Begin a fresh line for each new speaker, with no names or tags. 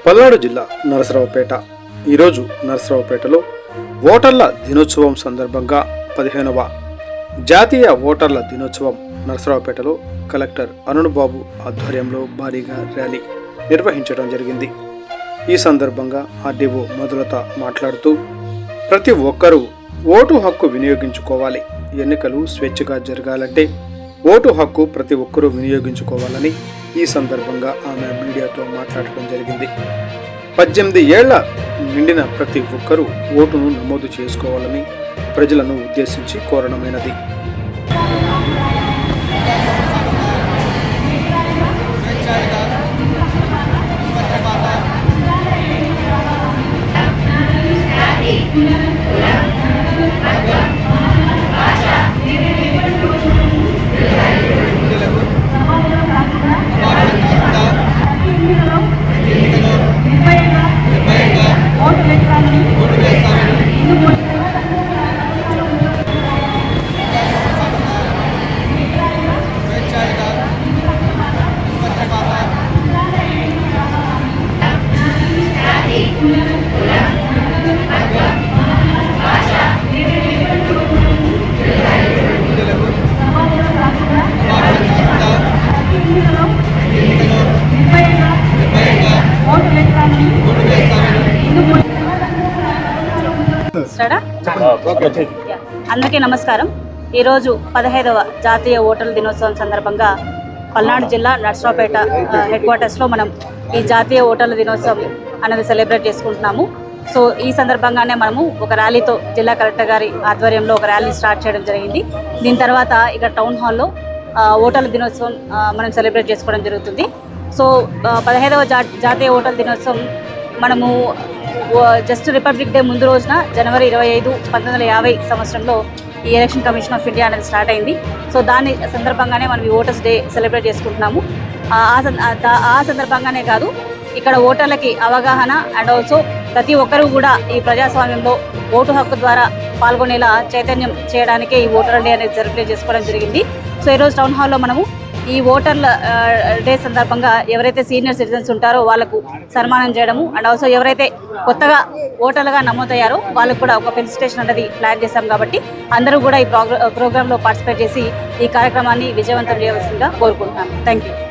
పల్నాడు జిల్లా నరసరావుపేట. ఈరోజు నరసరావుపేటలో ఓటర్ల దినోత్సవం సందర్భంగా 15వ జాతీయ ఓటర్ల దినోత్సవం నరసరావుపేటలో కలెక్టర్ అరుణ్ బాబు ఆధ్వర్యంలో భారీగా ర్యాలీ నిర్వహించడం జరిగింది. ఈ సందర్భంగా ఆర్డీఓ మధులత మాట్లాడుతూ ప్రతి ఒక్కరూ ఓటు హక్కు వినియోగించుకోవాలి, ఎన్నికలు స్వేచ్ఛగా జరగాలంటే ఓటు హక్కు ప్రతి ఒక్కరూ వినియోగించుకోవాలని ఈ సందర్భంగా ఆమె మీడియాతో మాట్లాడటం జరిగింది. 18 ఏళ్ల నిండిన ప్రతి ఒక్కరూ ఓటును నమోదు చేసుకోవాలని ప్రజలను ఉద్దేశించి కోరడమైనది.
అందరికీ నమస్కారం. ఈరోజు 15వ జాతీయ ఓటర్ల దినోత్సవం సందర్భంగా పల్నాడు జిల్లా నర్సరావుపేట హెడ్ క్వార్టర్స్లో మనం ఈ జాతీయ ఓటర్ల దినోత్సవం అనేది సెలబ్రేట్ చేసుకుంటున్నాము. సో ఈ సందర్భంగానే మనము ఒక ర్యాలీతో జిల్లా కలెక్టర్ గారి ఆధ్వర్యంలో ఒక ర్యాలీ స్టార్ట్ చేయడం జరిగింది. దీని తర్వాత ఇక్కడ టౌన్ హాల్లో ఓటర్ల దినోత్సవం మనం సెలబ్రేట్ చేసుకోవడం జరుగుతుంది. సో 15వ జాతీయ ఓటర్ల దినోత్సవం మనము జస్ట్ రిపబ్లిక్ డే ముందు రోజున జనవరి 25, 1950 సంవత్సరంలో ఈ ఎలక్షన్ కమిషన్ ఆఫ్ ఇండియా అనేది స్టార్ట్ అయింది. సో దాని సందర్భంగానే మనం ఈ ఓటర్స్ డే సెలబ్రేట్ చేసుకుంటున్నాము. ఆ సందర్భంగానే కాదు, ఇక్కడ ఓటర్లకి అవగాహన అండ్ ఆల్సో ప్రతి ఒక్కరూ కూడా ఈ ప్రజాస్వామ్యంలో ఓటు హక్కు ద్వారా పాల్గొనేలా చైతన్యం చేయడానికే ఈ ఓటర్ డే అనేది సెలబ్రేట్ చేసుకోవడం జరిగింది. సో ఈరోజు టౌన్ హాల్లో మనము ఈ ఓటర్ల డే సందర్భంగా ఎవరైతే సీనియర్ సిటిజన్స్ ఉంటారో వాళ్ళకు సన్మానం చేయడము అండ్ ఆల్సో ఎవరైతే కొత్తగా ఓటర్లుగా నమోదయ్యారో వాళ్ళకు కూడా ఒక ఫెలిసిటేషన్ అనేది ప్లాన్ చేశాం. కాబట్టి అందరూ కూడా ఈ ప్రోగ్రాంలో పార్టిసిపేట్ చేసి ఈ కార్యక్రమాన్ని విజయవంతం చేయవలసిందిగా కోరుకుంటున్నాను. Thank you.